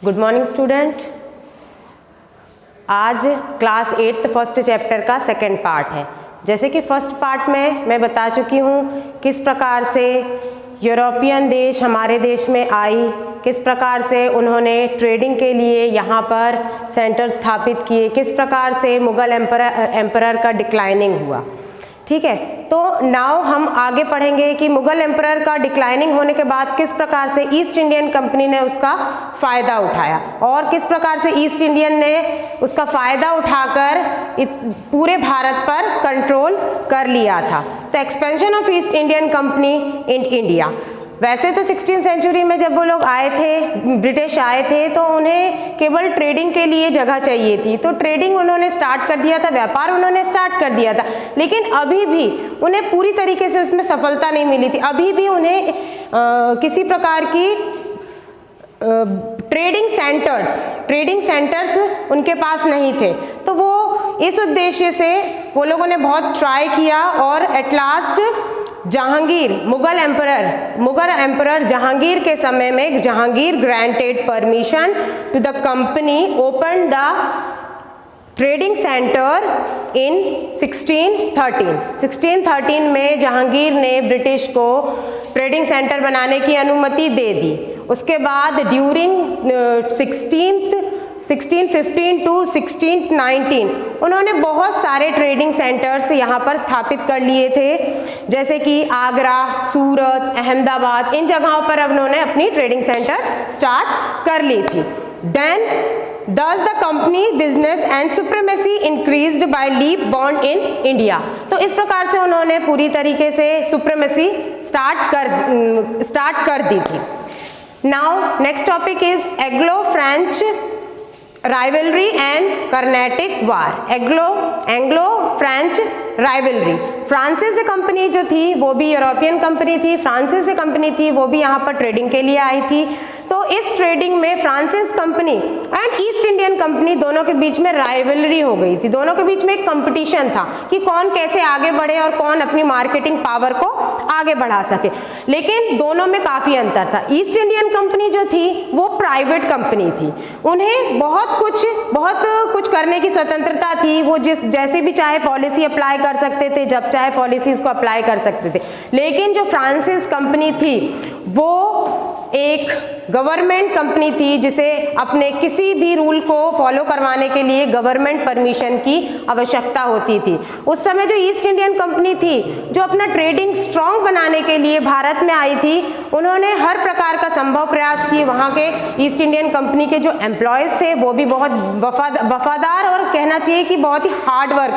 Good morning student. आज class 8 first chapter का second part है। जैसे कि फर्स्ट पार्ट में मैं बता चुकी हूँ किस प्रकार से यूरोपियन देश हमारे देश में आई, किस प्रकार से उन्होंने ट्रेडिंग के लिए यहाँ पर सेंटर स्थापित किए, किस प्रकार से मुगल एम्परर का डिक्लाइनिंग हुआ। ठीक है, तो नाउ हम आगे पढ़ेंगे कि मुगल एम्परर का डिक्लाइनिंग होने के बाद किस प्रकार से ईस्ट इंडियन कंपनी ने उसका फ़ायदा उठाया और किस प्रकार से ईस्ट इंडियन ने उसका फ़ायदा उठाकर पूरे भारत पर कंट्रोल कर लिया था। तो expansion of east Indian company in India. वैसे तो 16वीं सेंचुरी में जब वो लोग आए थे, ब्रिटिश आए थे, तो उन्हें केवल ट्रेडिंग के लिए जगह चाहिए थी, तो ट्रेडिंग उन्होंने स्टार्ट कर दिया था, व्यापार उन्होंने स्टार्ट कर दिया था, लेकिन अभी भी उन्हें पूरी तरीके से उसमें सफलता नहीं मिली थी। अभी भी उन्हें किसी प्रकार की ट्रेडिंग सेंटर्स उनके पास नहीं थे। तो वो इस उद्देश्य से वो लोगों ने बहुत ट्राई किया और at last Jahangir, Mughal emperor Jahangir के समय में Jahangir granted permission to the company open the trading centre in 1613 में जहांगीर ने ब्रिटिश को ट्रेडिंग सेंटर बनाने की अनुमति दे दी। उसके बाद ड्यूरिंग 1615 टू 1619 उन्होंने बहुत सारे ट्रेडिंग सेंटर्स यहाँ पर स्थापित कर लिए थे, जैसे कि आगरा, सूरत, अहमदाबाद, इन जगहों पर उन्होंने अपनी ट्रेडिंग सेंटर स्टार्ट कर ली थी। Then Thus the company business and supremacy increased by leap bond in India। तो इस प्रकार से उन्होंने पूरी तरीके से सुप्रीमेसी स्टार्ट कर दी थी। Now next topic is Anglo-French rivalry and Carnatic war। Anglo-French rivalry. फ्रांसीसी कंपनी जो थी वो भी यूरोपियन कंपनी थी, फ्रांसीसी कंपनी थी वो भी यहाँ पर ट्रेडिंग के लिए आई थी। तो इस ट्रेडिंग में Francis company and east Indian company दोनों के बीच में राइवलरी हो गई थी। दोनों के बीच में एक कंपटीशन था कि कौन कैसे आगे बढ़े और कौन अपनी मार्केटिंग पावर को आगे बढ़ा सके, लेकिन दोनों में काफ़ी अंतर था। ईस्ट इंडियन कंपनी जो थी वो प्राइवेट कंपनी थी, उन्हें बहुत कुछ करने की स्वतंत्रता थी, वो जैसे भी चाहे पॉलिसी अप्लाई कर सकते थे, जब चाहे पॉलिसीज को अप्लाई कर सकते थे। लेकिन जो फ्रांसिस कंपनी थी वो एक गवर्नमेंट कंपनी थी, जिसे अपने किसी भी रूल को फॉलो करवाने के लिए गवर्नमेंट परमिशन की आवश्यकता होती थी। उस समय जो ईस्ट इंडियन कंपनी थी जो अपना ट्रेडिंग स्ट्रॉन्ग बनाने के लिए भारत में आई थी, उन्होंने हर प्रकार का संभव प्रयास किए। वहाँ के ईस्ट इंडियन कंपनी के जो एम्प्लॉयज़ थे वो भी बहुत वफादार और कहना चाहिए कि बहुत ही हार्ड वर्क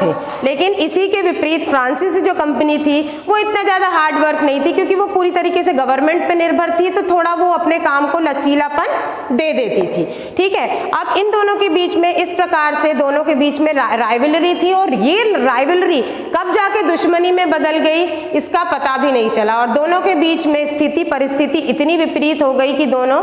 थे। लेकिन इसी के विपरीत फ्रांसीसी जो कंपनी थी वो इतना ज़्यादा हार्ड वर्क नहीं थी, क्योंकि वो पूरी तरीके से गवर्नमेंट पे निर्भर थी, तो थोड़ा वो अपने काम को लचीलापन दे देती थी। ठीक है, अब इन दोनों के बीच में इस प्रकार से दोनों के बीच में राइवलरी थी, और ये राइवलरी कब जाके दुश्मनी में बदल गई इसका पता भी नहीं चला, और दोनों के बीच में परिस्थिति इतनी विपरीत हो गई कि दोनों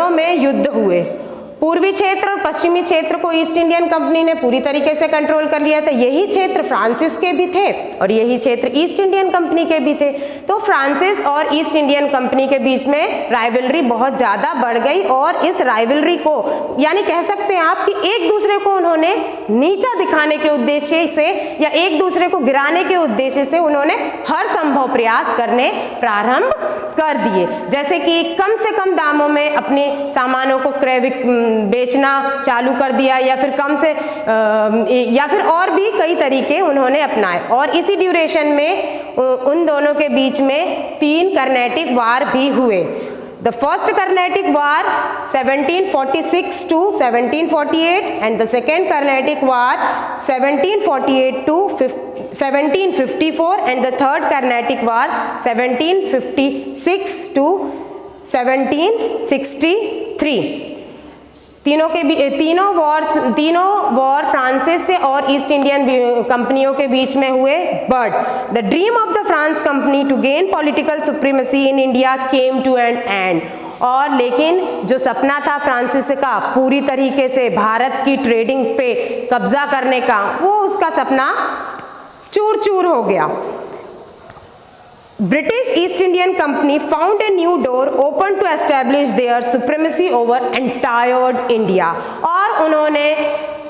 में युद्ध हुए। पूर्वी क्षेत्र और पश्चिमी क्षेत्र को ईस्ट इंडियन कंपनी ने पूरी तरीके से कंट्रोल कर लिया था। यही क्षेत्र फ्रांसिस के भी थे और यही क्षेत्र ईस्ट इंडियन कंपनी के भी थे। तो फ्रांसिस और ईस्ट इंडियन कंपनी के बीच में राइवलरी बहुत ज़्यादा बढ़ गई, और इस राइवलरी को यानी कह सकते हैं आप कि एक दूसरे को उन्होंने नीचा दिखाने के उद्देश्य से या एक दूसरे को गिराने के उद्देश्य से उन्होंने हर संभव प्रयास करने प्रारंभ कर दिए, जैसे कि कम से कम दामों में अपने सामानों को बेचना चालू कर दिया, या फिर या फिर और भी कई तरीके उन्होंने अपनाए। और इसी ड्यूरेशन में उन दोनों के बीच में 3 कर्नेटिक वार भी हुए। The first Carnatic war 1746 to 1748 and the second Carnatic war 1748 to 1754 and the third Carnatic war 1756 to 1763। तीनों वॉर फ्रांसिस और ईस्ट इंडियन कंपनियों के बीच में हुए। But the dream of the France company to gain political supremacy in India came to an end. और लेकिन जो सपना था फ्रांसिस का पूरी तरीके से भारत की ट्रेडिंग पे कब्जा करने का, वो उसका सपना चूर चूर हो गया। British East Indian Company found a new door open to establish their supremacy over entire India। और उन्होंने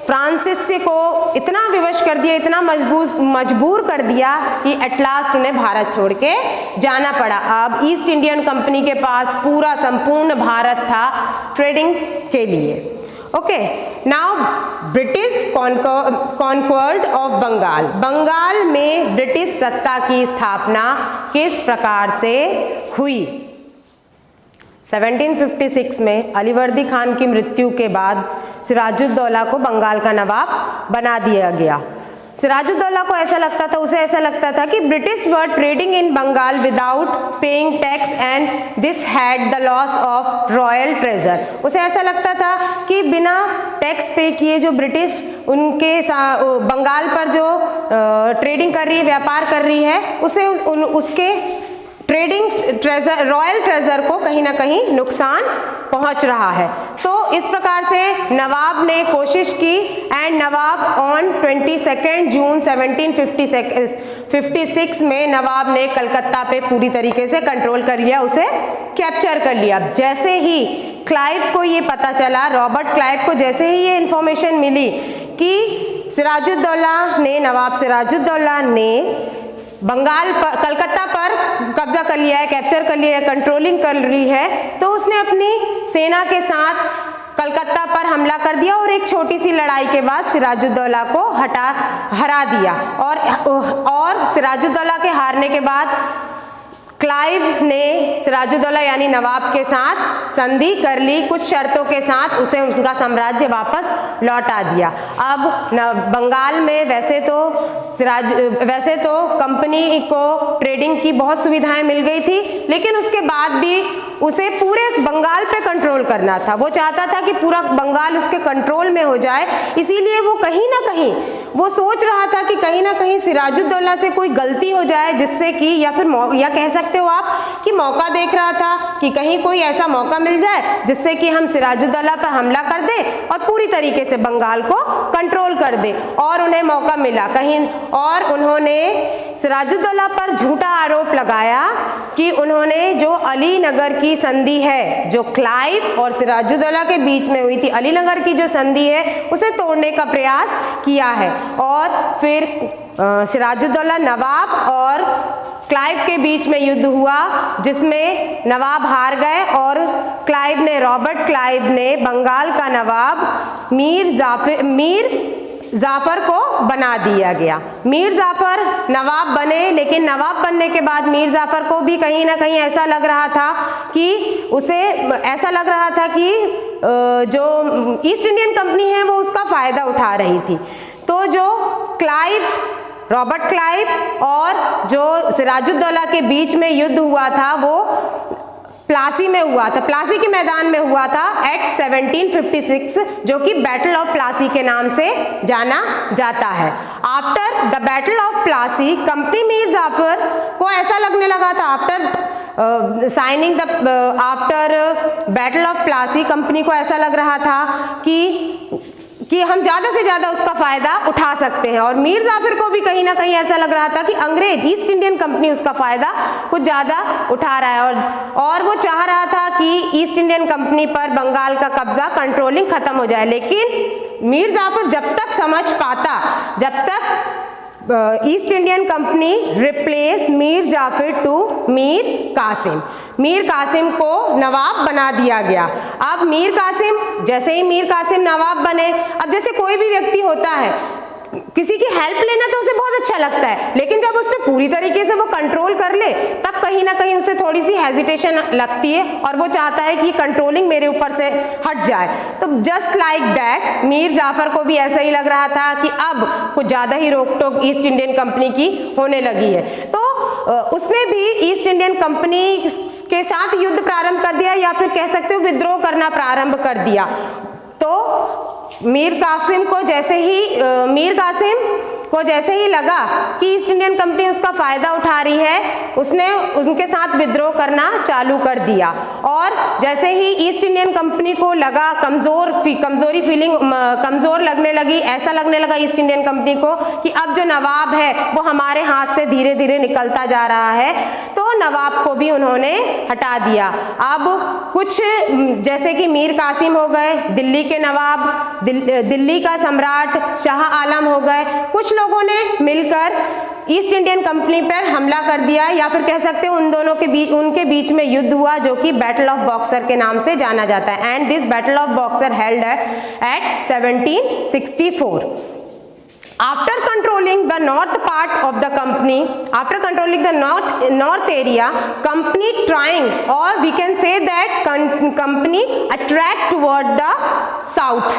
फ्रांसिस को इतना विवश कर दिया, इतना मजबूर कर दिया कि एट लास्ट उन्हें भारत छोड़ के जाना पड़ा। अब ईस्ट इंडियन कंपनी के पास पूरा संपूर्ण भारत था ट्रेडिंग के लिए। Okay, now British conquered of Bengal. Bengal में ब्रिटिश सत्ता की स्थापना किस प्रकार से हुई? 1756 में अलीवर्दी खान की मृत्यु के बाद सिराजुद्दौला को बंगाल का नवाब बना दिया गया। सिराजुद्दौला को ऐसा लगता था, उसे ऐसा लगता था कि British were trading in Bengal without paying tax and this had the loss of royal treasure. उसे ऐसा लगता था कि बिना टैक्स पे किए जो ब्रिटिश उनके बंगाल पर जो ट्रेडिंग कर रही है, व्यापार कर रही है, उसे उसके ट्रेडिंग ट्रेजर, रॉयल ट्रेजर को कहीं ना कहीं नुकसान पहुंच रहा है। तो इस प्रकार से नवाब ने कोशिश की एंड नवाब ऑन 22 जून 1756 में नवाब ने कलकत्ता पे पूरी तरीके से कंट्रोल कर लिया, उसे कैप्चर कर लिया। जैसे ही क्लाइव को ये पता चला, रॉबर्ट क्लाइव को जैसे ही ये इंफॉर्मेशन मिली कि नवाब सिराजुद्दौला ने बंगाल पर, कलकत्ता पर कब्जा कर लिया है, कैप्चर कर लिया है, कंट्रोलिंग कर रही है, तो उसने अपनी सेना के साथ कलकत्ता पर हमला कर दिया और एक छोटी सी लड़ाई के बाद सिराजुद्दौला को हरा दिया। और सिराजुद्दौला के हारने के बाद क्लाइव ने सिराजुद्दौला यानी नवाब के साथ संधि कर ली, कुछ शर्तों के साथ उसे उनका साम्राज्य वापस लौटा दिया। अब बंगाल में वैसे तो कंपनी को ट्रेडिंग की बहुत सुविधाएं मिल गई थी, लेकिन उसके बाद भी उसे पूरे बंगाल पे कंट्रोल करना था। वो चाहता था कि पूरा बंगाल उसके कंट्रोल में हो जाए, इसीलिए वो कहीं ना कहीं वो सोच रहा था कि कहीं ना कहीं सिराजुद्दौला से कोई गलती हो जाए, जिससे कि या कह सकते हो आप कि मौका देख रहा था कि कहीं कोई ऐसा मौका मिल जाए जिससे कि हम सिराजुद्दौला पर हमला कर दें और पूरी तरीके से बंगाल को कंट्रोल कर दें। और उन्हें मौका मिला कहीं, और उन्होंने सिराजुद्दौला पर झूठा आरोप लगाया कि उन्होंने जो अलीनगर की संधि है, जो क्लाइव और सिराजुद्दौला के बीच में हुई थी, अलीनगर की जो संधि है, उसे तोड़ने का प्रयास किया है। और फिर सिराजुद्दौला नवाब और क्लाइव के बीच में युद्ध हुआ, जिसमें नवाब हार गए और रॉबर्ट क्लाइव ने बंगाल का नवाब मीर जाफर को बना दिया गया। मीर जाफर नवाब बने, लेकिन नवाब बनने के बाद मीर जाफर को भी कहीं ना कहीं ऐसा लग रहा था कि जो ईस्ट इंडियन कंपनी है वो उसका फायदा उठा रही थी। तो जो रॉबर्ट क्लाइव और जो सिराजुद्दौला के बीच में युद्ध हुआ था वो प्लासी में हुआ था, प्लासी के मैदान में हुआ था एट 1756, जो कि बैटल ऑफ प्लासी के नाम से जाना जाता है। After the battle of Plassey company Mir Jafar को ऐसा लगने लगा था, after battle of Plassey company को ऐसा लग रहा था कि हम ज़्यादा से ज़्यादा उसका फ़ायदा उठा सकते हैं। और मीर जाफर को भी कहीं ना कहीं ऐसा लग रहा था कि अंग्रेज ईस्ट इंडियन कंपनी उसका फ़ायदा कुछ ज़्यादा उठा रहा है, और वो चाह रहा था कि ईस्ट इंडियन कंपनी पर बंगाल का कब्जा, कंट्रोलिंग ख़त्म हो जाए। लेकिन मीर जाफर जब तक समझ पाता, जब तक East Indian company replace Mir Jafar to Mir Qasim को नवाब बना दिया गया। अब जैसे ही मीर कासिम नवाब बने, अब जैसे कोई भी व्यक्ति होता है, किसी की हेल्प लेना तो उसे बहुत अच्छा लगता है, लेकिन जब उस पर पूरी तरीके से वो कंट्रोल कर ले तब कहीं ना कहीं उसे थोड़ी सी हेजिटेशन लगती है और वो चाहता है कि कंट्रोलिंग मेरे ऊपर से हट जाए। तो just like that Mir Jafar को भी ऐसा ही लग रहा था कि अब कुछ ज़्यादा ही रोक टोक ईस्ट इंडियन कंपनी की होने लगी है। तो उसने भी ईस्ट इंडियन कंपनी के साथ युद्ध प्रारंभ कर दिया, या फिर कह सकते हो विद्रोह करना प्रारंभ कर दिया। तो मीर कासिम को जैसे ही लगा कि ईस्ट इंडियन कंपनी उसका फायदा उठा रही है, उसने उनके साथ विद्रोह करना चालू कर दिया। और जैसे ही ईस्ट इंडियन कंपनी को लगा कमजोरी फीलिंग कमजोर लगने लगी, ऐसा लगने लगा ईस्ट इंडियन कंपनी को कि अब जो नवाब है वो हमारे हाथ से धीरे धीरे निकलता जा रहा है, तो नवाब को भी उन्होंने हटा दिया। अब कुछ जैसे कि मीर कासिम हो गए, दिल्ली के नवाब, दिल्ली का सम्राट शाह आलम हो गए, कुछ लोगों ने मिलकर ईस्ट इंडियन कंपनी पर हमला कर दिया, या फिर कह सकते हैं उनके बीच में युद्ध हुआ जो कि बैटल ऑफ बॉक्सर के नाम से जाना जाता है। And this battle of boxer held at 1764। After controlling the north part of the company, after controlling the north area, company trying, or we can say that company attract toward the south,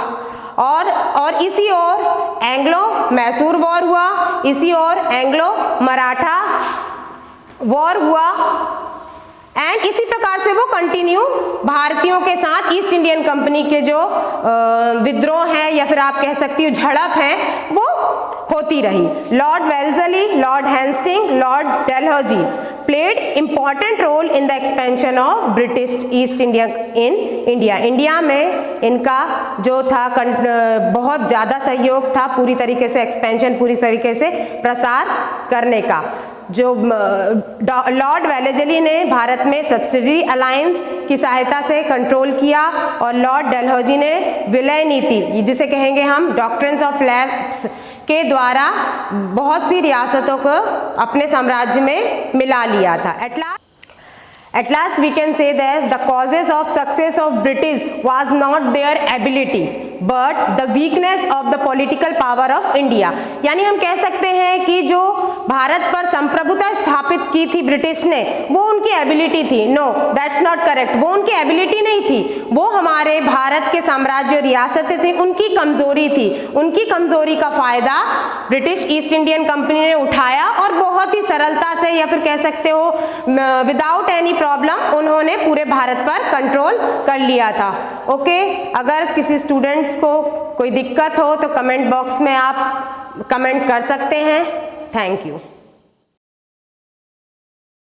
और इसी ओर Anglo Mysore war हुआ, इसी ओर Anglo Maratha war हुआ, and इसी प्रकार से वो continue भारतीयों के साथ ईस्ट इंडियन कंपनी के जो विद्रोह हैं, या फिर आप कह सकती हो झड़प है, वो होती रही। Lord Wellesley, Lord Hastings, Lord Dalhousie played important role in the expansion of British East India in India। India में इनका जो था बहुत ज़्यादा सहयोग था पूरी तरीके से एक्सपेंशन, पूरी तरीके से प्रसार करने का। जो लॉर्ड वेल्लेस्ली ने भारत में सब्सिडी अलायंस की सहायता से कंट्रोल किया, और लॉर्ड डलहौजी ने विलय नीति, जिसे कहेंगे हम डॉक्ट्रिन्स ऑफ लैप्स के द्वारा बहुत सी रियासतों को अपने साम्राज्य में मिला लिया था। At last we can say that the causes of success of British was not their ability but the weakness of the political power of India। यानी हम कह सकते हैं कि जो भारत पर संप्रभुता स्थापित की थी ब्रिटिश ने, वो उनकी एबिलिटी थी। No, that's not correct. वो उनकी एबिलिटी नहीं थी, वो हमारे भारत के साम्राज्य रियासतें थी, उनकी कमजोरी थी। उनकी कमजोरी का फायदा ब्रिटिश ईस्ट इंडियन कंपनी ने उठाया और बहुत ही सरलता से, या फिर कह सकते हो विदाउट एनी प्रॉब्लम, उन्होंने पूरे भारत पर कंट्रोल कर लिया था। ओके, अगर किसी स्टूडेंट्स को कोई दिक्कत हो तो कमेंट बॉक्स में आप कमेंट कर सकते हैं। Thank you.